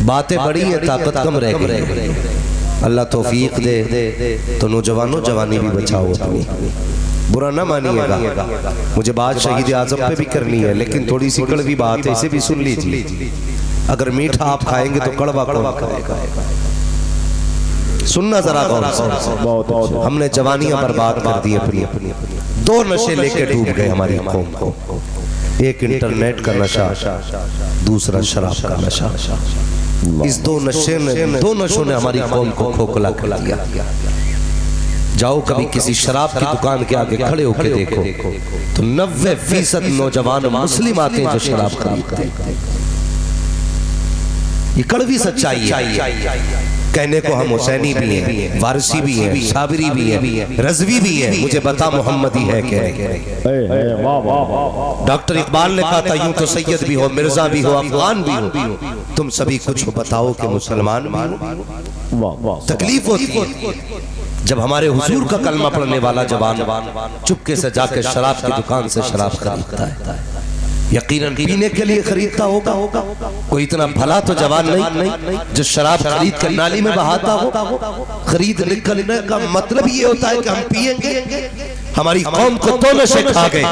बातें बड़ी है, ताकत कम रह गई। अल्लाह तौफीक दे तो नौजवानों जवानी भी बचाओ अपनी, बुरा ना मानिएगा। मुझे बात शहीद आजम पे भी करनी है, लेकिन थोड़ी सी कड़वी बात है, इसे भी सुन लीजिए। अगर मीठा आप खाएंगे तो कड़वा कौन खाएगा? सुनना जरा गौर से। हमने जवानियां बर्बाद कर दी अपनी। दो नशे लेके डूब गए हमारी कौम को, एक इंटरनेट का नशा, दूसरा शराब का नशा। इस दो नशों ने हमारी कौम को खोखला कर दिया। जाओ कभी किसी शराब की दुकान के आगे खड़े होकर देखो तो 90% नौजवान मुस्लिम आते हैं जो शराब खरीदते हैं। ये कड़वी सच्चाई है। कहने को हम हुसैनी भी हैं, वारसी भी हैं, साबरी भी हैं, रज़वी भी हैं, मुझे बता मोहम्मदी है क्या? डॉक्टर इकबाल ने कहा था यूं तो सैयद भी हो, मिर्जा भी हो, अफगान भी हो, तुम सभी कुछ बताओ कि मुसलमान भी हो। तकलीफ होती है जब हमारे हुजूर का कलमा पढ़ने वाला जवान चुपके से जाकर शराब की दुकान से शराब खरीदता है। यकीनन पीने के लिए खरीदता होगा। कोई इतना भला तो जवान नहीं जो शराब खरीद कर नाली में बहाता हो। खरीद निकलने का मतलब ये होता है कि हम पिएंगे। हमारी कौम को तो नशे खा गए।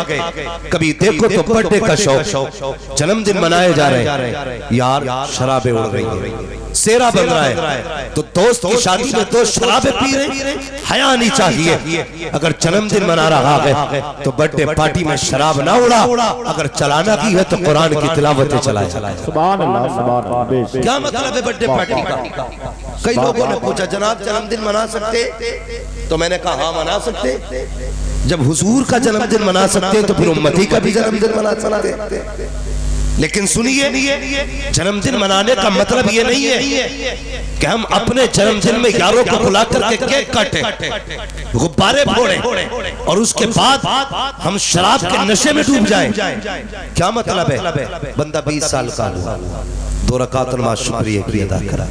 कभी देखो तो बर्थडे का शौक, जन्मदिन मनाए जा रहे हैं, यार शराबें उड़ रही हैं, सेरा बन रहा है, तो दोस्त की शादी में दोस्त शराबें पी रहे। हया नहीं चाहिए। अगर जन्मदिन मना रहा है तो बर्थडे पार्टी में शराब ना उड़ा। अगर चलाना की है तो कुरान की तिलावतें चलाए। सुभान अल्लाह, सुभान अल्लाह। क्या मतलब है बर्थडे पार्टी का? कई लोगों ने पूछा जनाब जन्मदिन मना सकते? तो मैंने कहा हाँ मना सकते। जब हुजूर का जन्मदिन मना सकते हैं तो फिर उम्मती का भी जन्मदिन मना सकते। लेकिन सुनिए, जन्मदिन मनाने का मतलब ये नहीं है कि हम अपने जन्मदिन में यारों को बुला करके केक काटे, गुब्बारे फोड़े और उसके बाद हम शराब के नशे में डूब जाएं। क्या मतलब है? बंदा 20 साल का हुआ, 2 रकात नमाज शुक्रिया की अदा करा,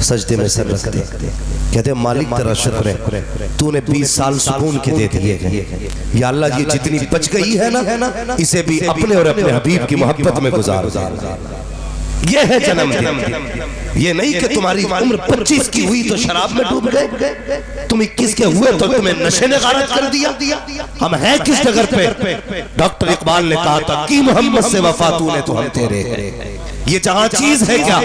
सजदे में सर रख दे, कहते मालिक तेरा शुक्र है तूने 20 साल सुकून के दे दिए। या अल्लाह ये जितनी बच गई है ना, इसे भी अपने और अपने हबीब की मोहब्बत में गुजार। ये है जन्मदिन। ये नहीं कि तुम्हारी उम्र 25 की हुई तो शराब में डूब गए, तुम 21 के हुए तो तुम्हें नशे ने गारत कर दिया। हम हैं किस जगह पे? डॉक्टर इकबाल ने कहा था कि मोहम्मद से वफा तूने तो हम तेरे। ये जहां चीज है क्या?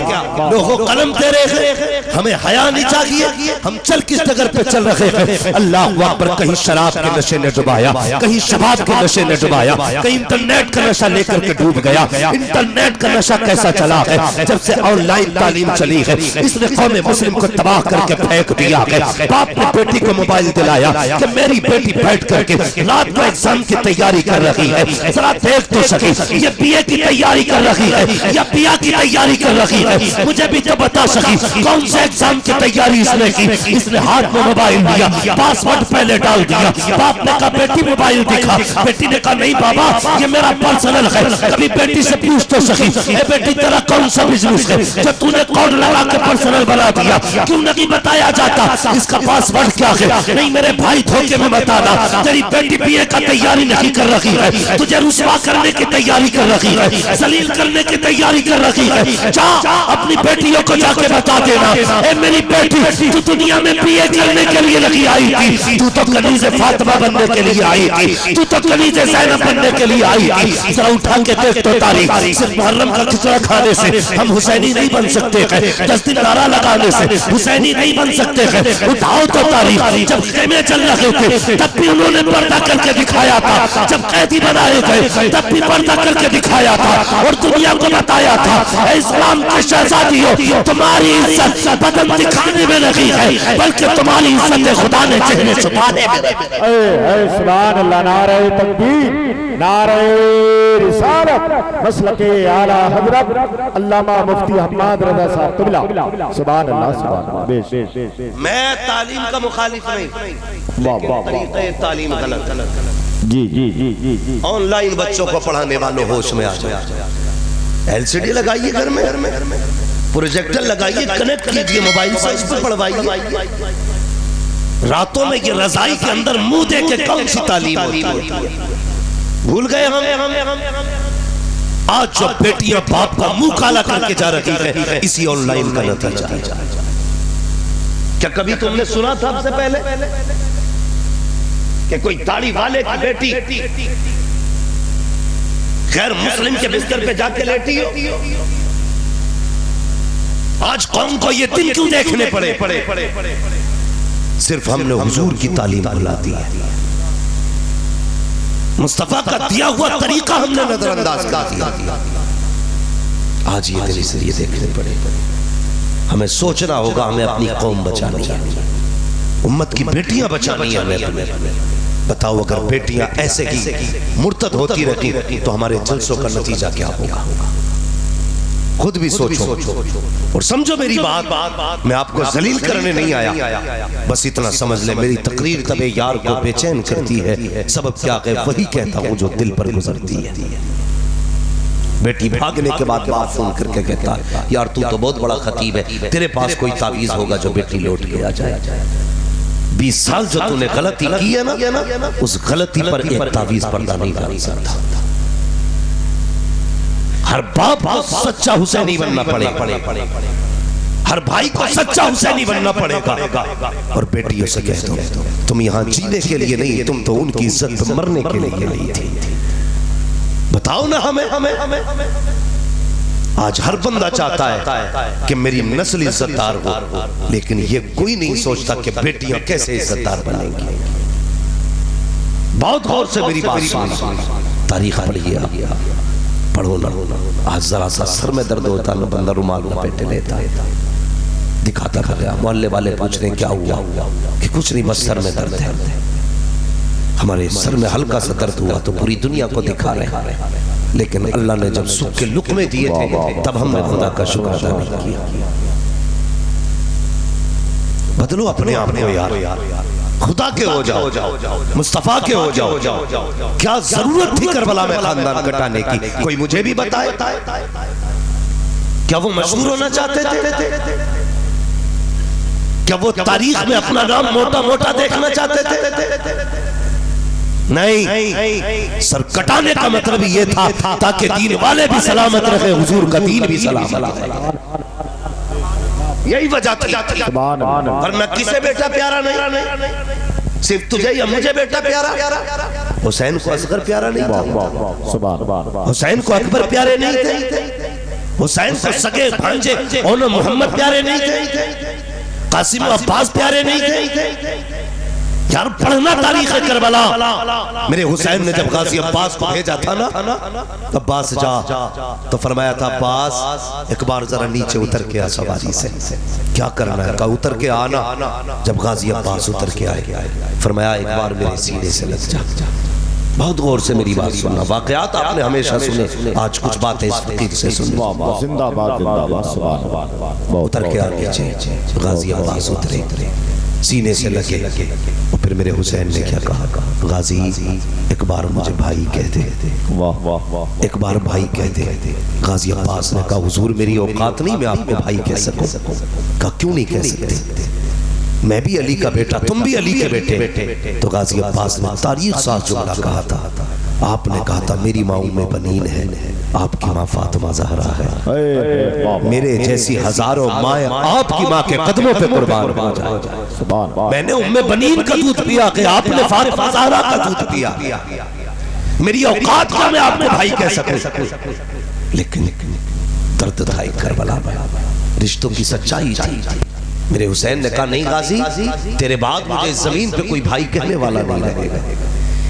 लोगों कलम तेरे हैं, हमें हया नहीं चाहिए। हम चल किस जगह पे चल रहे हैं? अल्लाह अकबर। कहीं शराब के नशे ने डुबाया, कहीं शबाब के नशे ने डुबाया, कहीं इंटरनेट का नशा लेकर के डूब गया। इंटरनेट का नशा कैसा चला है? जब से ऑनलाइन तालीम चली है इसने कौम मुस्लिम को तबाह करके फेंक दिया है। बाप ने बेटी को मोबाइल दिलाया कि मेरी बेटी बैठ करके रात को एग्जाम की तैयारी कर रही है, जरा देख तो सके ये बीए की तैयारी कर रही है या पिया की तैयारी कर रही है, मुझे भी तो बता सकी कौन से एग्जाम की तैयारी इसने की। इसने हाथ में मोबाइल दिया, पासवर्ड पहले डाल दिया। बाप ने कहा बेटी मोबाइल दिखा, बेटी ने कहा नहीं बाबा ये मेरा पर्सनल है। कभी बेटी से पूछ तो सकी बेटी तेरा कौन सा बिजनेस है जो तूने कोड लगा के पर्सनल बना दिया? क्यों नहीं बताया जाता इसका पासवर्ड क्या है? नहीं मेरे भाई धोखे में बताना, तेरी बेटी बीए का तैयारी नहीं कर रही है, तुझे रुसवा करने की तैयारी कर रही है, जलील करने की तैयारी कर रही है। जा अपनी बेटियों को जाके बता देना ए मेरी बेटी तू दुनिया में बीए करने के लिए नहीं आई थी, तू तो कनीज़े फातिमा बनने के लिए आई थी, तू तो कनीज़े ज़ैनब बनने के लिए आई थी। जरा उठा के देख तो तारीख, सिर्फ मुहर्रम का खिचड़ा खाने से हम हुसैनी नहीं बन सकते हैं, 10 दिन नारा लगाने से हुसैनी नहीं बन सकते हैं। उठाओ तो तारीख, जब खेमे चल रहे थे तब भी उन्होंने पर्दा करके दिखाया था, जब कैदी बनाए गए तब भी पर्दा करके दिखाया था और दुनिया को बताया था इस्लाम के शहजादियों तुम्हारी इज्जत बदन दिखाने में नहीं है बल्कि तुम्हारी इज्जत खुदा ने चेहरे छुपाने में। सुभान अल्लाह। नारे तकबीर, नारे रिसालत, मसलके आला हजरत अल्लामा मुफ्ती हम्माद रज़ा साहब क़िबला। सुभान अल्लाह, सुभान अल्लाह। मैं तालीम का मुखालिफ नहीं, तरीक़े तालीम गलत। जी जी जी जी जी। ऑनलाइन बच्चों को पढ़ाने वालों होश में आ जाए। एलसीडी लगाइए घर में, प्रोजेक्टर लगाइए, कनेक्ट कीजिए मोबाइल से, इस पर पढ़वाइए। रातों में ये रजाई के अंदर मुंह दे के कौन सी तालीम होती है? भूल गए हम। 2 आज जो बेटियां बाप का मुंह काला करके जा रही है, इसी ऑनलाइन का नतीजा है। क्या कभी तुमने सुना था सबसे पहले कि कोई दाढ़ी वाले की बेटी गैर मुस्लिम के बिस्तर पे जाके लेटी हो? आज कौम को ये दिन क्यों देखने पड़े? सिर्फ हमने हुजूर की तालीम भुला दी है, मुस्तफा का दिया हुआ तरीका हमने नजरअंदाज कर दिया। आज ये दिन इसलिए देखने पड़े। हमें सोचना होगा, हमें अपनी कौम बचानी है, उम्मत की बेटियां बचानी है हमें। बताओ अगर बेटियां ऐसे ही मुर्तद होती रहती तो हमारे जलसों का नतीजा क्या होगा? खुद भी सोचो और समझो मेरी बात। मैं आपको जलील करने नहीं आया, बस इतना समझ ले मेरी तकरीर तबे यार को बेचैन करती है, सबब क्या है वही कहता हूं जो दिल पर गुजरती है। बेटी भागने के बाद बात सुन करके कहता यार तू तो बहुत बड़ा खतीब है, तेरे पास कोई तावीज होगा जो बेटी लौट के आ जाए। 20 साल जो तूने गलती की है ना, उस गलती पर एक तावीज पर्दा नहीं डाल सकता। हर बाप को सच्चा हुसैनी बनना पड़ेगा, हर भाई को सच्चा हुसैनी बनना पड़ेगा। और बेटियों से कह दो तुम यहाँ जीने के लिए नहीं, तुम तो उनकी इज्जत पे मरने के लिए नहीं थी। बताओ ना हमें आज हर बंदा चाहता है कि मेरी नस्ल इज्जतदार हो, लेकिन ये कोई नहीं सोचता कि बेटियां कैसे इज्जतदार बनेंगी। बहुत गौर से मेरी बात सुनो, तारीख पढ़िए, पढ़ो ना। आज जरा सा सर में दर्द होता ना, बंदा रुमाल लपेटे लेता, दिखाता गया। मोहल्ले वाले पूछ रहे क्या हुआ, कि कुछ नहीं बस सर में दर्द है। हमारे सर में हल्का सा दर्द हुआ तो पूरी दुनिया को दिखा रहे हैं, लेकिन अल्लाह ने जब सुख के लुक़मे दिए थे तब हमने खुदा का शुक्र अदा नहीं किया। बदलो अपने आप को यार, खुदा के हो जाओ, मुस्तफा के हो जाओ। क्या जरूरत थी करबला में खानदान कटाने की? कोई मुझे भी बताए, क्या वो मशहूर होना चाहते थे? क्या वो तारीख में अपना नाम मोटा मोटा देखना चाहते थे? नहीं, सर कटाने का मतलब ये था ताकि दीन वाले भी सलामत रहे, हुजूर का दीन भी सलामत रहे। यही वजह थी। वरना किसे बेटा प्यारा नहीं, सिर्फ तुझे या मुझे बेटा प्यारा। हुसैन को असगर प्यारा नहीं था, हुसैन को अकबर प्यारे नहीं थे, हुसैन को सगे भांजे और मोहम्मद प्यारे नहीं थे, कासिम अब्बास प्यारे नहीं थे। यार पढ़ना तारीख है करबला। मेरे हुसैन ने जब गाजी अब्बास को भेजा था ना, अब्बास जा, तो फरमाया था अब्बास एक बार जरा नीचे उतर के आ सवारी से। क्या करना है? कहा उतर के आना। जब गाजी अब्बास उतर के आए, फरमाया एक बार मेरे सीने से लग जा। बहुत गौर से मेरी बात सुनना, वाकयात आपने हमेशा सुने, आज कुछ बातें इस फकीर से सुन। उतर के आ नीचे, गाजी अब्बास उतरे, सीने से लगे। और फिर मेरे हुसैन ने क्या कहा, गाजी एक बार मुझे भाई कहते, एक बार भाई कहते। गाजी अब्बास ने कहा हुजूर मेरी औकात नहीं, मैं आपको भाई कह सकूं। कहा क्यों नहीं कह सकते? मैं भी अली का बेटा, तुम भी अली के बेटे। तो गाजी अब्बास ने तारीख साथ जुमला कहा था। आपने कहा था मेरी माँ उम्मे बनीन है, आपकी माँ फातिमा ज़हरा है, मेरे जैसी हजारों माएँ आपकी माँ के कदमों पे कुर्बान हो जाए। मैंने उम्मे बनीन का दूध पिया कि आपने फातिमा ज़हरा का दूध पिया। मेरी औकात का मैं आपको भाई कह सकूं, लेकिन दर्द था करबला में, रिश्तों की सच्चाई थी। मेरे हुसैन ने कहा नहीं गाजी, तेरे बाद मुझे जमीन पे कोई भाई कहने वाला नहीं रहेगा,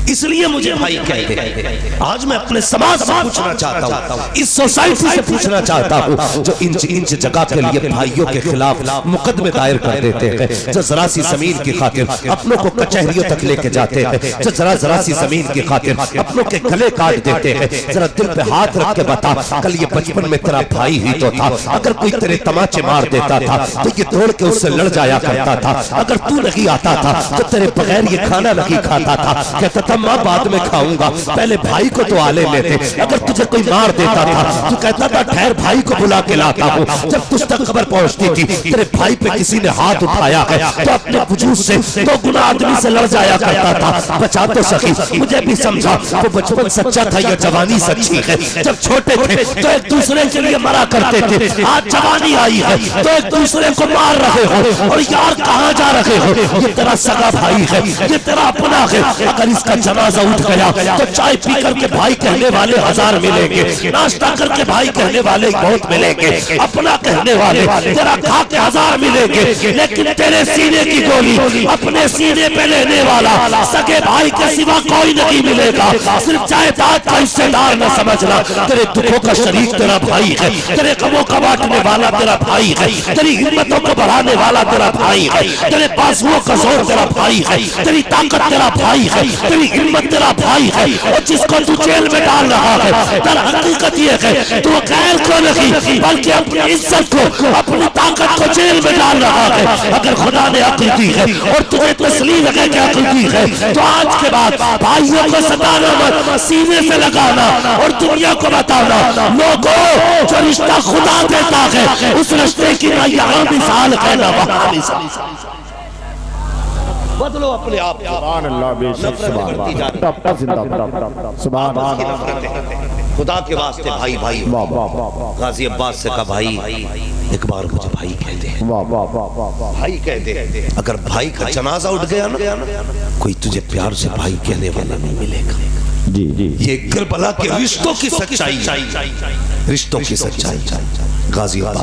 इसलिए मुझे भाई कहते। आज मैं अपने समाज से पूछना चाहता हूँ, इस सोसाइटी से पूछना चाहता हूँ जो इंच इंच जगह के लिए भाइयों के खिलाफ मुकदमे दायर कर देते हैं, जो जरा सी जमीन की खातिर अपनों को कचहरियों तक लेके जाते हैं, जो जरा सी जमीन की खातिर अपनों के गले काट देते हैं। जरा दिल पे हाथ रख के बता, कल ये बचपन में तेरा भाई ही तो था, अगर कोई तेरे तमाचे मार देता था तो ये दौड़ के उससे लड़ जाया करता था, अगर तू नहीं आता था तो तेरे बगैर ये खाना नहीं खाता था। कहता था अम्मा बाद में खाऊंगा, पहले भाई को तो आले लेते। अगर तुझे कोई मार देता था तू कहता था ठहर भाई को बुला के लाता हूँ। जब तुझ तक खबर पहुंचती थी तेरे भाई पे किसी ने हाथ उठाया है तो अपने वजूद से 2 गुना आदमी से लड़ जाया करता था। बचा तो सकी, मुझे भी समझा वो बचपन सच्चा था या जवानी सच्ची है। जब छोटे थे तो एक दूसरे के लिए मरा करते थे, आज जवानी आई है तो एक दूसरे को मार रहे हो। और यार कहाँ जा रहे हो? ये तेरा सगा भाई है, ये तेरा अपना है। अगर इसका जनाजा उठ गया तो चाय पी करके भाई कहने वाले 1000 मिलेंगे, नाश्ता करके भाई कहने वाले बहुत मिलेंगे, अपना कहने वाले तेरा खा के 1000 मिलेंगे। लेकिन तेरे सीने की गोली अपने सीने पे लेने वाला सगे भाई के सिवा कोई नहीं मिलेगा। सिर्फ जायदाद का हिस्सेदार न समझना, तेरे दुखों का शरीक तेरा भाई है, तेरे गमों का बांटने वाला तेरा भाई है, तेरी हिम्मतों को बढ़ाने वाला तेरा भाई है, तेरे बाजुओं का जोर तेरा भाई है, तेरी ताकत तेरा भाई है, तेरी हिम्मत तेरा भाई है। और जिसको तू जेल में डाल रहा है दर हकीकत ये है तू गैर को नहीं बल्कि अपनी इज्जत को, अपनी ताकत को जेल में डाल रहा है। अगर खुदा ने अक्ल दी है और तुझे तस्लीम है कि अक्ल दी है तो आज के बाद भाइयों को सताना मत, सीने से लगाना और दुनिया को बताना लोगों जो रिश्ता खुदा देता है उस रिश्ते की ना यहाँ मिसाल है ना वहाँ मिसाल। बदलो अपने आप को। सुभान अल्लाह, बेशक सुभान अल्लाह, जिंदाबाद सुभान अल्लाह। खुदा के वास्ते भाई भाई वाह वाह वाह, गाजी अब्बास से कहा भाई एक बार मुझे भाई कहते हैं, वाह वाह वाह वाह, भाई कहते। अगर भाई का जनाजा उठ गया ना कोई तुझे प्यार से भाई कहने वाला नहीं मिलेगा। जी जी, ये करबला के रिश्तों की सच्चाई, रिश्तों की सच्चाई। गाजी अब्बास